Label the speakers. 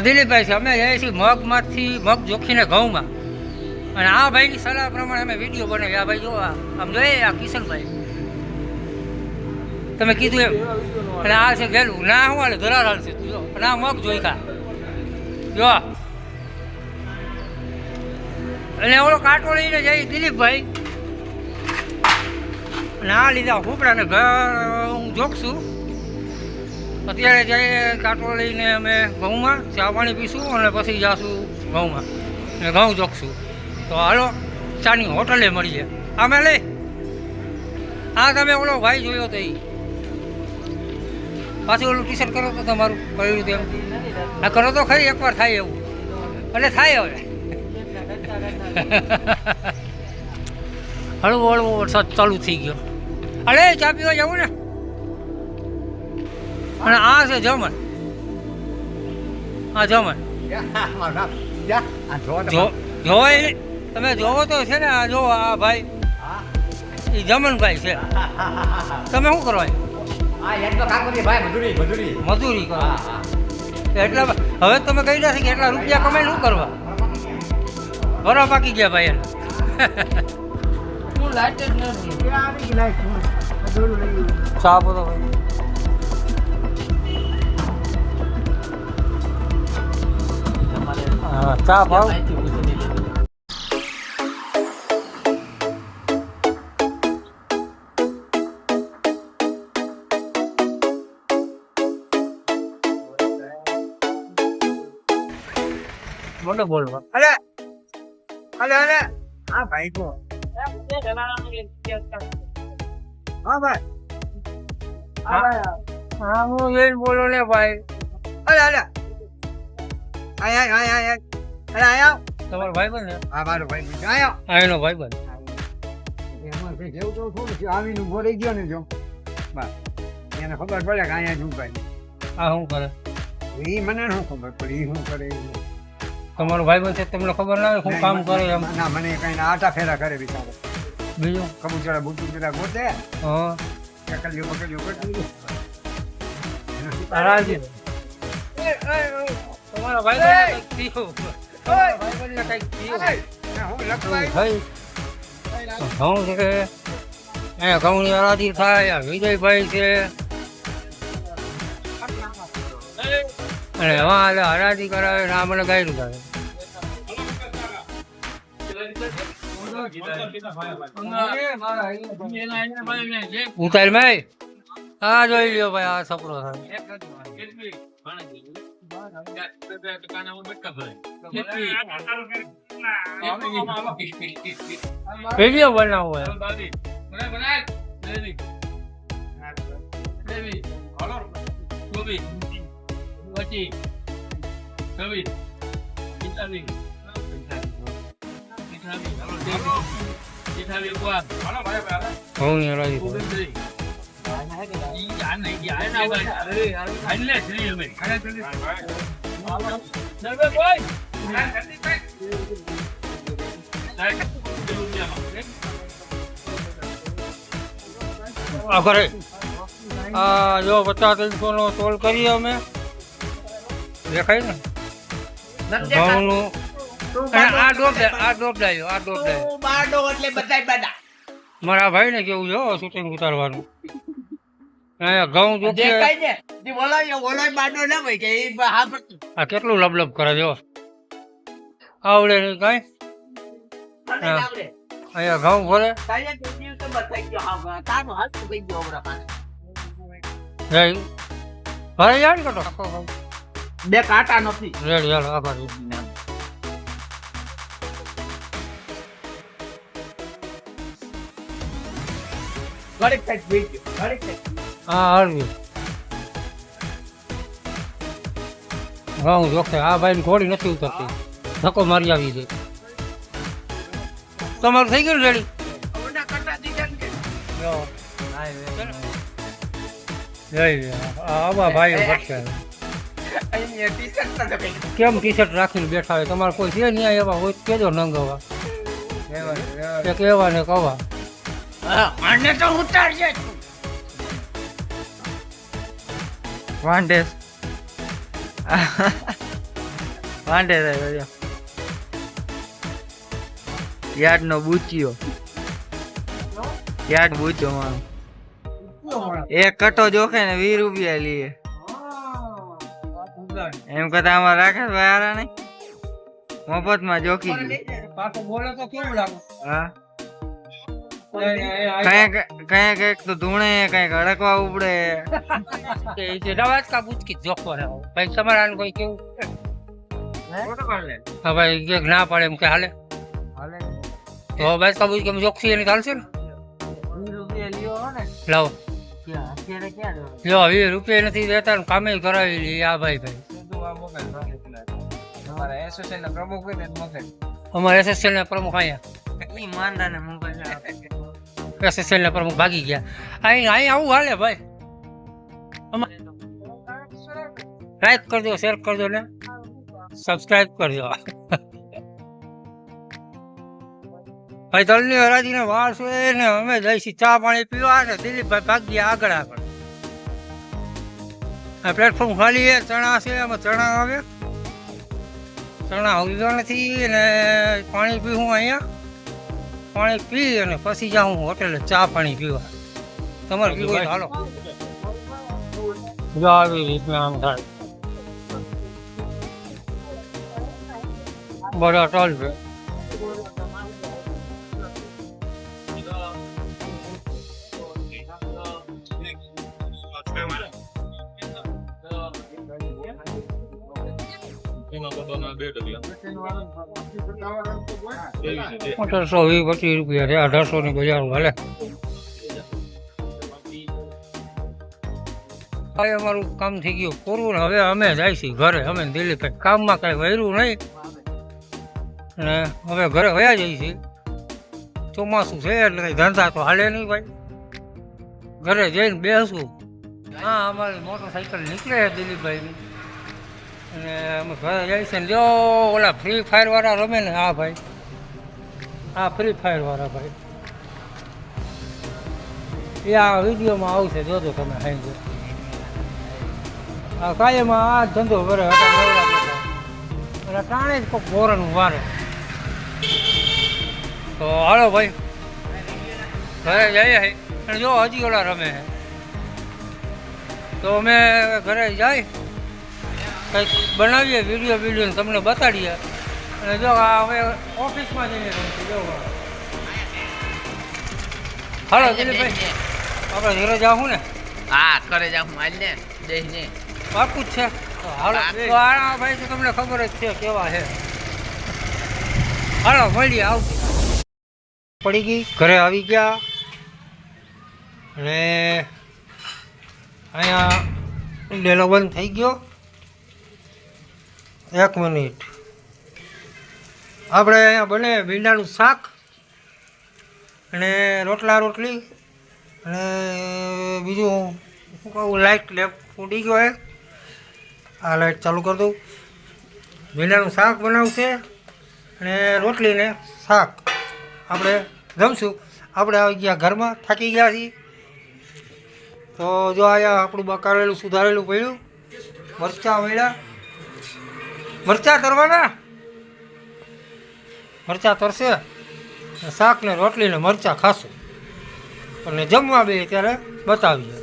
Speaker 1: દિલીપભાઈ છે, અમે જઈએ છીએ મગમાંથી મગ જોખીને ઘઉંમાં, અને આ ભાઈની સલાહ પ્રમાણે અમે વિડીયો બનાવી. આ ભાઈ જો આમ જોઈએ, આ કિશનભાઈ તમે કીધું એમ, અને આ છે ગેલું ના હું હાલે ધરાર હાલશે તું જો, અને આ મગ જોઈ ખા જો, અને ઓલો કાંટો લઈને જાય દિલીપભાઈ, અને આ લીધા ફૂપડાને ઘર હું જોખશું. અત્યારે જઈએ કાંટો લઈને અમે ઘઉંમાં ચા પાણી પીશું, અને પછી જાશું ઘઉંમાં અને ઘઉં જોખશું. તો હાલો ચાની હોટલે મળીએ. અમે લઈ આ તમે ઓલો ભાઈ જોયો તો એ પાછું ઓલું ટી શર્ટ કરો તો તમારું કહ્યું તેમ આ કરો તો ખરી, એકવાર થાય એવું, અને થાય હવે હળવો હળવો વરસાદ ચાલુ થઈ ગયો. અરે ચા પીવા જવું ને. અને આ છે જમણ, આ જમણ જોવાય તમે જોવો તો છે ને. આ જો આ ભાઈ એ જમણભાઈ છે. તમે શું કરો? મજૂરી કરો. એટલા હવે તમે કહી રહ્યા કે એટલા રૂપિયા કમાઈને શું કરવા? બરાબર પાકી ગયા ભાઈ એને. ચા બોલો ભાઈ. ચા ભાવ મોટો બોલવા. અરે અરે અરે હા ભાઈ કો હા ભાઈ હા હું એ બોલો ને ભાઈ. અરે અરે તમારો ભાઈ બન? હા મારો ભાઈ બન. એનો ભાઈ બન જેવું તો થોડું આવીને ઉભો રહી ગયો ને જો એને ખબર પડે કે અહીંયા શું ભાઈ આ શું કરે એ મને શું ખબર પડી. શું કરે તમારો ભાઈ બન છે, તમને ખબર ના હોય શું કામ કરે એમ? ના મને કઈ આટા ફેરા કરે બિચારો. બીજું કબૂતરા બુટુરા ગોતે ચકલીઓ બકલીઓ કરતી. તમારા ભાઈ કઈક ઘઉં છે, અહીંયા ઘઉંની હરાજી થાય. વિજયભાઈ છે, અને એમાં હરાજી કરાવે ને આ મને ગાયરું કરે. ઉતાર ભાઈ આ જોઈ લ્યો ભાઈ, આ છોકરો થાય વિડીયો બનાવો હોય. જો 50-300 નો તોલ કરીએ અમે. દેખાય ને ઘઉંનું. આ ડોબ મારા ભાઈ ને કેવું જો શૂટિંગ ઉતારવાનું. ઘઉં આ કેટલું લબલબ કરે જો, આવડે નહીં કઈ. અહીંયા ઘઉં ભરે ભરે જાય ને કટો
Speaker 2: બે કાંટા નથી.
Speaker 1: રેડી હાલો આભાર. હા હળવી ઘઉં જોખે. આ ભાઈ ઘોડી નથી ઉતરતી, ધક્કો મારી આવી છે. તમારું થઈ ગયું રેડી? આવા ભાઈઓ ભટકે. કેમ ટી શર્ટ રાખીને બેઠા હોય? તમારે કોઈ છે નહીં એવા હોય કેજો નંગવા કેવા ને કવા.
Speaker 2: આને તો ઉતારજે
Speaker 3: વાંડેસ વાંઢે થાય યાદ નો બૂચ્યો યાદ બૂચ્યો મારો એક કટો જોખે ને 20 રૂપિયા લઈએ એમ કરતા આમાં રાખે વાયરા નહીં મફત માં જોખી
Speaker 1: પાછો બોલે તો કેવું લાગે
Speaker 3: હા કઈક તો ધૂણે કઈક અડકવા ઉપડે
Speaker 1: રવાજ કા પૂછકી જોખો રહે ભાઈ તમારા કોઈ કેવું હા ભાઈ કે ના પડે એમ કે હાલે તો બસ કબૂજ કેમ જોખી એની ચાલશે ને
Speaker 3: 20 રૂપિયા લ્યો હો ને
Speaker 1: લાવો
Speaker 3: અત્યારે ક્યાં
Speaker 1: જો 20 રૂપિયા નથી દેતા ને કામે કરાવી લઈએ આ ભાઈ
Speaker 3: તમારા એસોસિએશન ના પ્રમુખ હોય ને મફત
Speaker 1: અમારા એસએસએલ ના પ્રમુખ અહીંયા
Speaker 3: ઈ માંદા ને મોબાઈલ
Speaker 1: એસએસએલ ના પ્રમુખ ભાગી ગયા અહીં આવું હાલે ભાઈ લાઈક કરજો શેર કરજો ને સબસ્ક્રાઇબ કરજો ભાઈ દલની હરાજી ને વાર છે ને અમે જઈશી ચા પાણી પીવા ને દિલીપભાઈ ભાગી આગળ આ પ્લેટફોર્મ ખાલી છે ચણા છે એમાં ચણા આવે ચણા ઉગ્યો નથી ને પાણી પીવું અહીંયા પાણી પી અને પછી જાઉં હોટેલે ચા પાણી પીવા તમારે પીવું હોય તો હાલો જો આવી રીતના આમ થાય બડા ટોલ છે ₹1820 રૂપિયા છે 1800 ની બજાર હાલે હવે અમારું કામ થઈ ગયું પૂરું ને હવે અમે જઈશું ઘરે અમે દિલીપભાઈ કામમાં કઈ વહેરું નહીં ને હવે ઘરે વયા જઈશું ચોમાસું છે એટલે કઈ ધંધા તો હાલે નહીં ભાઈ ઘરે જઈને બેસું હા અમારી મોટરસાઇકલ નીકળે દિલીપભાઈની અને અમે ઘરે જઈશું ને જો ઓલા ફ્રી ફાયર વાળા રમે ને હા ભાઈ હા ફ્રી ફાયર વાળા ભાઈ એ આ વિડીયોમાં આવશે જોજો તમે સાંજે આ કાયમાં આ ધંધો કરે એટલે ટાણે જ કોઈક બોરનું વારે તો હાલો ભાઈ ઘરે જઈએ અને જો હજી ઓલા રમે છે તો અમે ઘરે જાય કંઈક બનાવીએ વિડીયો તમને બતાડીએ અને જો આ હવે ઓફિસમાં જઈને રમશું જો હાલો દિલીપભાઈ આપણે ઘરે જાઉં ને
Speaker 2: હા કરે જાઉં હાલ ને જઈને
Speaker 1: પાકું જ છે હાલો ભાઈ તો તમને ખબર જ છે કેવા છે હાલો મળીએ આવતી પડી ગઈ ઘરે આવી ગયા અને અહીંયા ડેલો બંધ થઈ ગયો 1 મિનિટ આપણે અહીંયા બને ભીંડાનું શાક અને રોટલી અને બીજું શું કહું લાઇટ લેપ ફૂટી ગયો હે આ લાઇટ ચાલુ કરી દઉં ભીંડાનું શાક બનાવશે અને રોટલી ને શાક આપણે જમશું આપણે આવી ગયા ઘરમાં થાકી ગયા છીએ તો જો અહીંયા આપણું બકારેલું સુધારેલું પડ્યું મરચાં વળ્યા મરચાં તરવાના મરચાં તરશે શાક ને રોટલી ને મરચાં ખાશું અને જમવા બે ત્યારે બતાવીએ